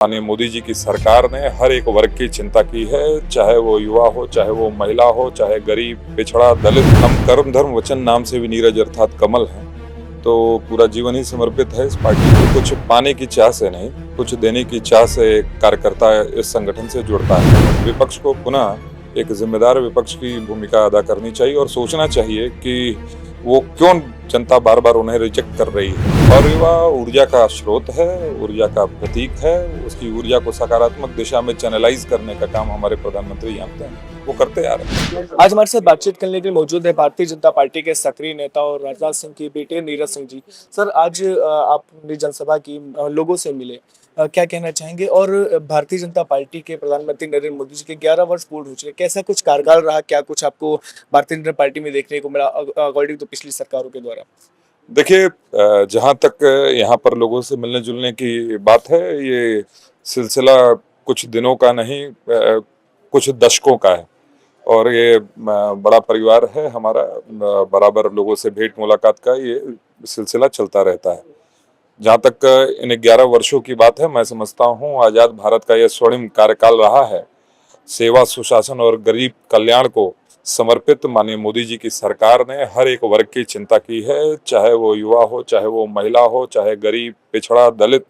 माननीय मोदी जी की सरकार ने हर एक वर्ग की चिंता की है, चाहे वो युवा हो, चाहे वो महिला हो, चाहे गरीब, पिछड़ा, दलित। हम कर्म धर्म वचन नाम से भी नीरज अर्थात कमल हैं, तो पूरा जीवन ही समर्पित है इस पार्टी को। कुछ पाने की चाह से नहीं, कुछ देने की चाह से एक कार्यकर्ता इस संगठन से जुड़ता है। विपक्ष को पुनः एक जिम्मेदार विपक्ष की भूमिका अदा करनी चाहिए और सोचना चाहिए कि वो क्यों जनता बार बार उन्हें रिजेक्ट कर रही है। और युवा ऊर्जा का स्रोत है, ऊर्जा का प्रतीक है। उसकी ऊर्जा को सकारात्मक दिशा में चैनलाइज करने का काम हमारे प्रधानमंत्री जानते हैं, वो करते आ रहे हैं। आज हमारे साथ बातचीत करने के लिए मौजूद है भारतीय जनता पार्टी के सक्रिय नेता और राजनाथ सिंह के बेटे नीरज सिंह जी। सर, आज आपने जनसभा की, लोगों से मिले, क्या कहना चाहेंगे? और भारतीय जनता पार्टी के प्रधानमंत्री नरेंद्र मोदी जी के 11 वर्ष पूर्ण हो चुके, कैसा कुछ कार्यकाल रहा? क्या कुछ आपको भारतीय जनता पार्टी में देखने को मिला अकॉर्डिंग टू पिछली सरकारों के द्वारा? देखिए, जहाँ तक यहाँ पर लोगों से मिलने जुलने की बात है, ये सिलसिला कुछ दिनों का नहीं, कुछ दशकों का है। और ये बड़ा परिवार है हमारा, बराबर लोगों से भेंट मुलाकात का ये सिलसिला चलता रहता है। जहाँ तक इन 11 वर्षों की बात है, मैं समझता हूँ आज़ाद भारत का यह स्वर्णिम कार्यकाल रहा है। सेवा, सुशासन और गरीब कल्याण को समर्पित माननीय मोदी जी की सरकार ने हर एक वर्ग की चिंता की है, चाहे वो युवा हो, चाहे वो महिला हो, चाहे गरीब, पिछड़ा, दलित।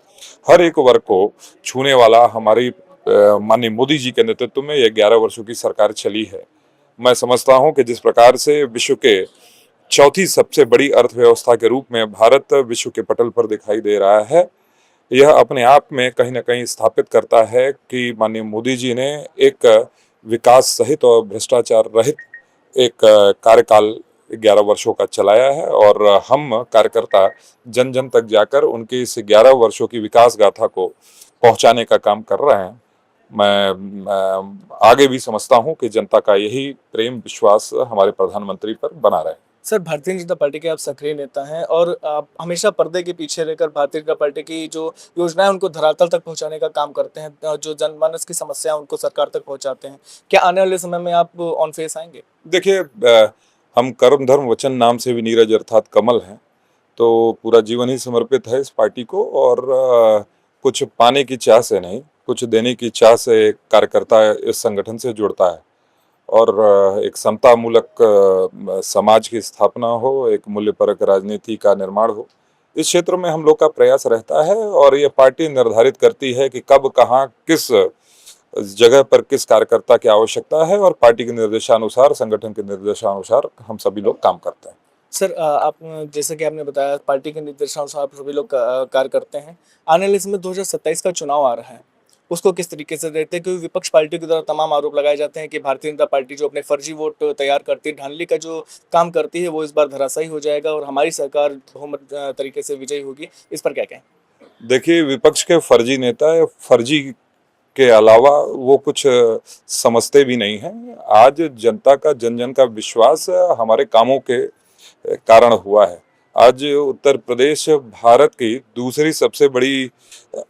हर एक वर्ग को छूने वाला हमारी माननीय मोदी जी के नेतृत्व में ये 11 वर्षों की सरकार चली है। मैं समझता हूं कि जिस प्रकार से विश्व के चौथी सबसे बड़ी अर्थव्यवस्था के रूप में भारत विश्व के पटल पर दिखाई दे रहा है, यह अपने आप में कहीं न कहीं स्थापित करता है कि माननीय मोदी जी ने एक विकास सहित और भ्रष्टाचार रहित एक कार्यकाल 11 वर्षों का चलाया है। और हम कार्यकर्ता जन जन तक जाकर उनकी इस 11 वर्षों की विकास गाथा को पहुंचाने का काम कर रहे हैं। मैं आगे भी समझता हूं कि जनता का यही प्रेम विश्वास हमारे प्रधानमंत्री पर बना रहे। सर, भारतीय जनता पार्टी के आप सक्रिय नेता हैं और आप हमेशा पर्दे के पीछे रहकर भारतीय जनता पार्टी की जो योजनाएं उनको धरातल तक पहुंचाने का काम करते हैं, जो जनमानस की समस्या है उनको सरकार तक पहुंचाते हैं। क्या आने वाले समय में आप ऑन फेस आएंगे? देखिए, हम कर्म धर्म वचन नाम से भी नीरज अर्थात कमल हैं, तो पूरा जीवन ही समर्पित है इस पार्टी को। और कुछ पाने की चाह से नहीं, कुछ देने की चाह से एक कार्यकर्ता इस संगठन से जुड़ता है। और एक समता मूलक समाज की स्थापना हो, एक मूल्यपरक राजनीति का निर्माण हो, इस क्षेत्र में हम लोग का प्रयास रहता है। और ये पार्टी निर्धारित करती है कि कब, कहाँ, किस जगह पर किस कार्यकर्ता की आवश्यकता है, और पार्टी के निर्देशानुसार, संगठन के निर्देशानुसार हम सभी लोग काम करते हैं। सर, आप जैसे कि आपने बताया पार्टी के निर्देशानुसार आप सभी लोग कार्य करते हैं। आने वाले समय 2027 का चुनाव आ रहा है, उसको किस तरीके से देखते हैं? क्योंकि विपक्ष पार्टी के द्वारा तमाम आरोप लगाए जाते हैं कि भारतीय जनता पार्टी जो अपने फर्जी वोट तैयार करती है, धांधली का जो काम करती है, वो इस बार धराशायी हो जाएगा और हमारी सरकार बहुमत तरीके से विजयी होगी। इस पर क्या कहें? देखिए, विपक्ष के फर्जी नेता फर्जी के अलावा वो कुछ समझते भी नहीं हैं। आज जनता का, जन जन का विश्वास हमारे कामों के कारण हुआ है। आज उत्तर प्रदेश भारत की दूसरी सबसे बड़ी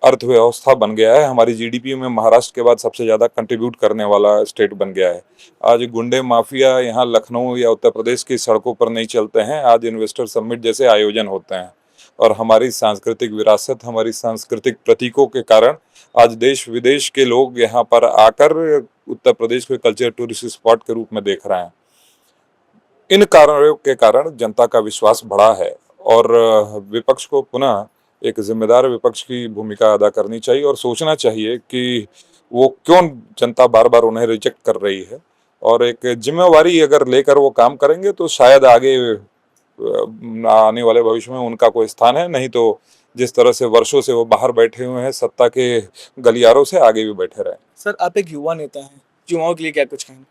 अर्थव्यवस्था बन गया है। हमारी जीडीपी में महाराष्ट्र के बाद सबसे ज्यादा कंट्रीब्यूट करने वाला स्टेट बन गया है। आज गुंडे माफिया यहाँ लखनऊ या उत्तर प्रदेश की सड़कों पर नहीं चलते हैं। आज इन्वेस्टर समिट जैसे आयोजन होते हैं। और हमारी सांस्कृतिक विरासत, हमारी सांस्कृतिक प्रतीकों के कारण आज देश विदेश के लोग यहाँ पर आकर उत्तर प्रदेश को कल्चर टूरिस्ट स्पॉट के रूप में देख रहे हैं। इन कारणों के कारण जनता का विश्वास बढ़ा है। और विपक्ष को पुनः एक जिम्मेदार विपक्ष की भूमिका अदा करनी चाहिए और सोचना चाहिए कि वो क्यों जनता बार बार उन्हें रिजेक्ट कर रही है। और एक जिम्मेवारी अगर लेकर वो काम करेंगे तो शायद आगे आने वाले भविष्य में उनका कोई स्थान है। नहीं तो जिस तरह से वर्षों से वो बाहर बैठे हुए हैं सत्ता के गलियारों से, आगे भी बैठे रहे। सर, आप एक युवा नेता हैं, युवाओं के लिए क्या कुछ कहेंगे?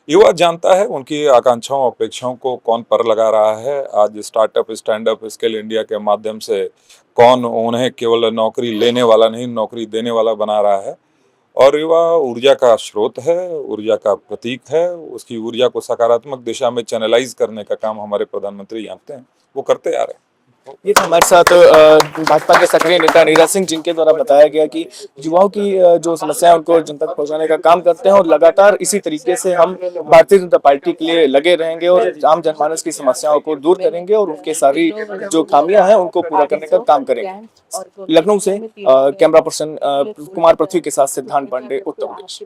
युवा जानता है उनकी आकांक्षाओं अपेक्षाओं को कौन पर लगा रहा है। आज startup, stand up, skill India के माध्यम से कौन उन्हें केवल नौकरी लेने वाला नहीं, नौकरी देने वाला बना रहा है। और युवा ऊर्जा का स्रोत है, ऊर्जा का प्रतीक है। उसकी ऊर्जा को सकारात्मक दिशा में चैनलाइज करने का काम हमारे प्रधानमंत्री जानते हैं, वो करते आ रहे हैं। ये तो हमारे साथ भाजपा के सक्रिय नेता नीरज सिंह जिनके द्वारा बताया गया कि युवाओं की जो समस्या है उनको जन तक पहुंचाने का काम करते हैं और लगातार इसी तरीके से हम भारतीय जनता पार्टी के लिए लगे रहेंगे और आम जनमानस की समस्याओं को दूर करेंगे और उनके सारी जो खामियां हैं उनको पूरा करने का काम करेंगे। लखनऊ से कैमरा पर्सन कुमार पृथ्वी के साथ सिद्धांत पांडे, उत्तर प्रदेश।